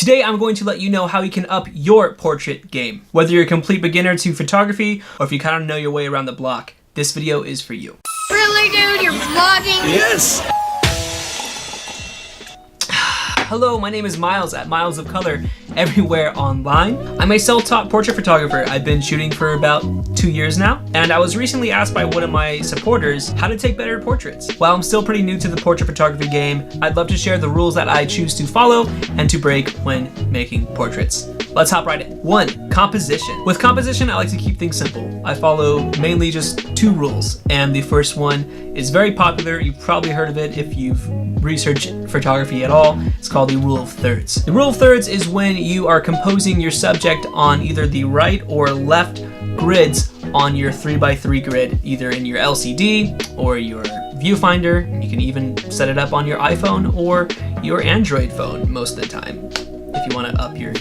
Today I'm going to let you know how you can up your portrait game. Whether you're a complete beginner to photography or if you kind of know your way around the block, this video is for you. Really, dude? You're vlogging? Yes! Hello, my name is Miles at Miles of Color everywhere online. I'm a self-taught portrait photographer. I've been shooting for about 2 years now, and I was recently asked by one of my supporters how to take better portraits. While I'm still pretty new to the portrait photography game, I'd love to share the rules that I choose to follow and to break when making portraits. Let's hop right in. 1. Composition. With composition, I like to keep things simple. I follow mainly just 2 rules, and the first one is very popular. You've probably heard of it if you've researched photography at all. It's called the rule of thirds. The rule of thirds is when you are composing your subject on either the right or left grids on your 3x3 grid, either in your LCD or your viewfinder. You can even set it up on your iPhone or your Android phone most of the time. If you want to up your,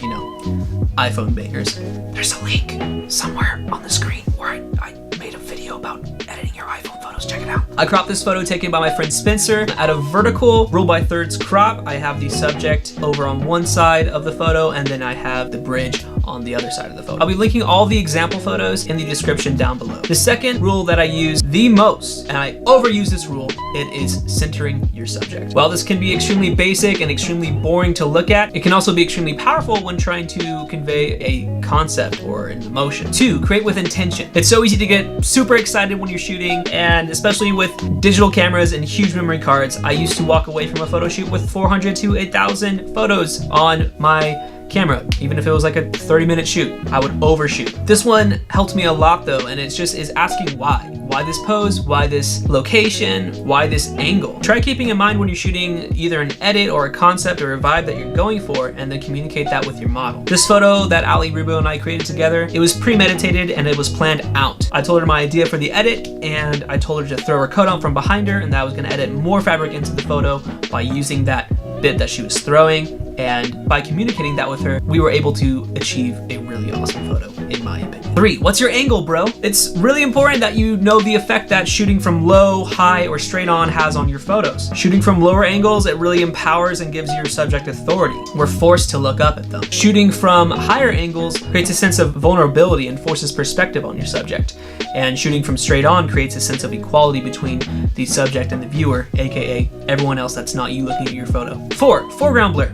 iPhone bangers. There's a link somewhere on the screen where I made a video about editing your iPhone photos. Check it out. I cropped this photo taken by my friend Spencer. At a vertical rule by thirds crop, I have the subject over on one side of the photo, and then I have the bridge on the other side of the photo. I'll be linking all the example photos in the description down below. The second rule that I use the most, and I overuse this rule, it is centering your subject. While this can be extremely basic and extremely boring to look at, it can also be extremely powerful when trying to convey a concept or an emotion. 2, create with intention. It's so easy to get super excited when you're shooting, and especially with digital cameras and huge memory cards. I used to walk away from a photo shoot with 400 to 1,000 photos on my camera. Even if it was like a 30-minute shoot, I would overshoot. This one helped me a lot though, and it just is asking why. Why this pose? Why this location? Why this angle? Try keeping in mind when you're shooting either an edit or a concept or a vibe that you're going for, and then communicate that with your model. This photo that Ali Rubo and I created together, it was premeditated and it was planned out. I told her my idea for the edit, and I told her to throw her coat on from behind her, and that I was gonna edit more fabric into the photo by using that bit that she was throwing. And by communicating that with her, we were able to achieve a really awesome photo, in my opinion. 3, what's your angle, bro? It's really important that you know the effect that shooting from low, high, or straight on has on your photos. Shooting from lower angles, it really empowers and gives your subject authority. We're forced to look up at them. Shooting from higher angles creates a sense of vulnerability and forces perspective on your subject. And shooting from straight on creates a sense of equality between the subject and the viewer, aka everyone else that's not you looking at your photo. 4, foreground blur.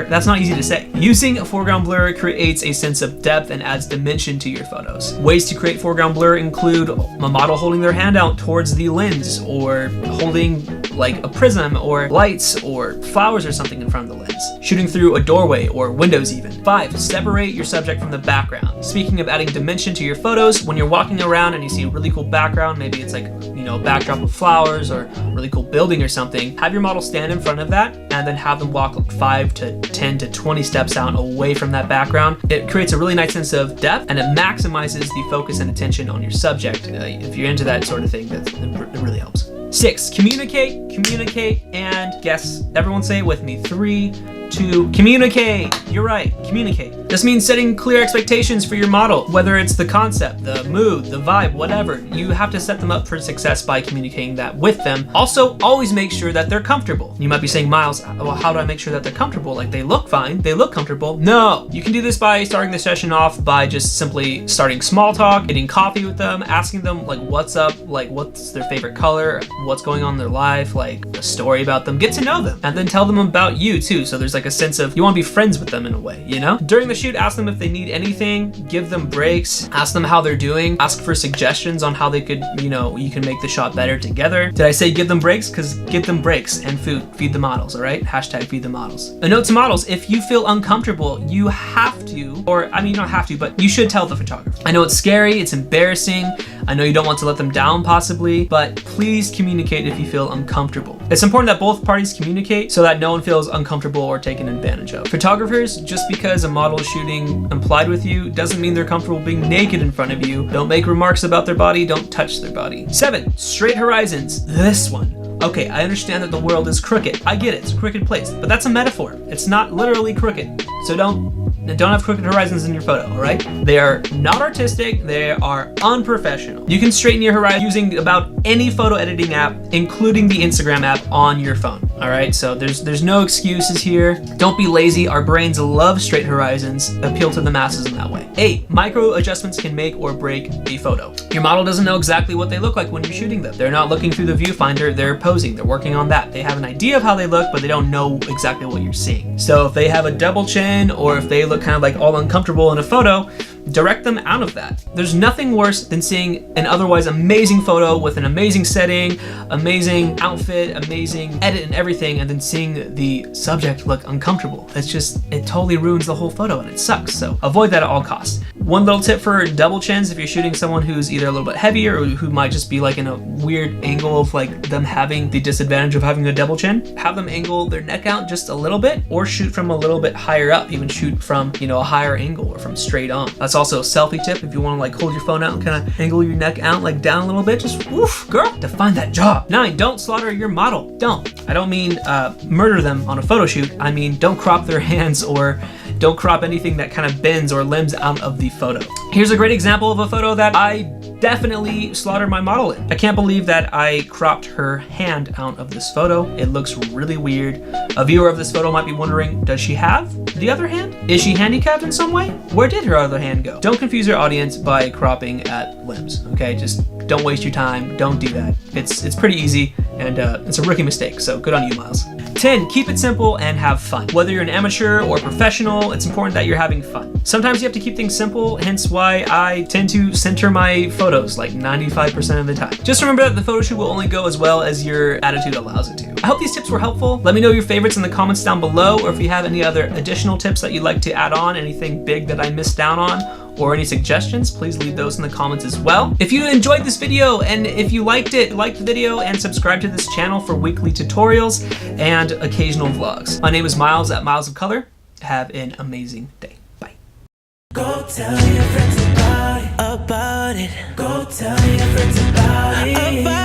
That's not easy to say. Using a foreground blur creates a sense of depth and adds dimension to your photos. Ways to create foreground blur include a model holding their hand out towards the lens, or holding like a prism or lights or flowers or something in front of the lens. Shooting through a doorway or windows even. 5, separate your subject from the background. Speaking of adding dimension to your photos, when you're walking around and you see a really cool background, maybe it's like, a backdrop of flowers or a really cool building or something, have your model stand in front of that and then have them walk like 5 to 10 to 20 steps out away from that background. It creates a really nice sense of depth, and it maximizes the focus and attention on your subject. If you're into that sort of thing, it really helps. 6, communicate, and guess. Everyone say it with me. 3, 2, communicate. You're right, communicate. This means setting clear expectations for your model, whether it's the concept, the mood, the vibe, whatever. You have to set them up for success by communicating that with them. Also, always make sure that they're comfortable. You might be saying, Miles, well, how do I make sure that they're comfortable? Like, they look fine, they look comfortable. No, you can do this by starting the session off by just simply starting small talk, getting coffee with them, asking them like what's up, like what's their favorite color, what's going on in their life, like a story about them. Get to know them, and then tell them about you too. So there's like a sense of you want to be friends with them in a way, During the shoot, ask them if they need anything, give them breaks, ask them how they're doing, ask for suggestions on how they could, you can make the shot better together. Did I say give them breaks? Because give them breaks and food. Feed the models, all right? Hashtag feed the models. A note to models, if you feel uncomfortable, you have to, you don't have to, but you should tell the photographer. I know it's scary, it's embarrassing, I know you don't want to let them down possibly, but please communicate if you feel uncomfortable. It's important that both parties communicate so that no one feels uncomfortable or taken advantage of. Photographers, just because a model is shooting implied with you doesn't mean they're comfortable being naked in front of you. Don't make remarks about their body, don't touch their body. 7, straight horizons. This one. Okay, I understand that the world is crooked. I get it, it's a crooked place, but that's a metaphor. It's not literally crooked. So don't have crooked horizons in your photo, all right? They are not artistic, they are unprofessional. You can straighten your horizon using about any photo editing app, including the Instagram app on your phone. All right, so there's no excuses here. Don't be lazy. Our brains love straight horizons. Appeal to the masses in that way. 8, micro adjustments can make or break a photo. Your model doesn't know exactly what they look like when you're shooting them. They're not looking through the viewfinder, they're posing, they're working on that. They have an idea of how they look, but they don't know exactly what you're seeing. So if they have a double chin, or if they look kind of like all uncomfortable in a photo, direct them out of that. There's nothing worse than seeing an otherwise amazing photo with an amazing setting, amazing outfit, amazing edit and everything, and then seeing the subject look uncomfortable. It totally ruins the whole photo and it sucks. So avoid that at all costs. One little tip for double chins: if you're shooting someone who's either a little bit heavier or who might just be like in a weird angle of like them having the disadvantage of having a double chin, have them angle their neck out just a little bit, or shoot from a little bit higher up. Even shoot from, a higher angle or from straight on. That's also a selfie tip. If you want to like hold your phone out and kind of angle your neck out like down a little bit, just woof, girl, define that jaw. 9, don't slaughter your model. Don't. I don't mean murder them on a photo shoot. I mean don't crop their hands or don't crop anything that kind of bends or limbs out of the photo. Here's a great example of a photo that I definitely slaughtered my model in. I can't believe that I cropped her hand out of this photo. It looks really weird. A viewer of this photo might be wondering, does she have the other hand? Is she handicapped in some way? Where did her other hand go? Don't confuse your audience by cropping at limbs, okay? Just don't waste your time. Don't do that. It's pretty easy, and it's a rookie mistake, so good on you, Miles. 10, keep it simple and have fun. Whether you're an amateur or professional, it's important that you're having fun. Sometimes you have to keep things simple, hence why I tend to center my photos like 95% of the time. Just remember that the photo shoot will only go as well as your attitude allows it to. I hope these tips were helpful. Let me know your favorites in the comments down below, or if you have any other additional tips that you'd like to add on, anything big that I missed out on, or any suggestions, please leave those in the comments as well. If you enjoyed this video and if you liked it, like the video and subscribe to this channel for weekly tutorials and occasional vlogs. My name is Miles at Miles of Color. Have an amazing day. Bye. Go tell your friends about it. Go tell your friends about it.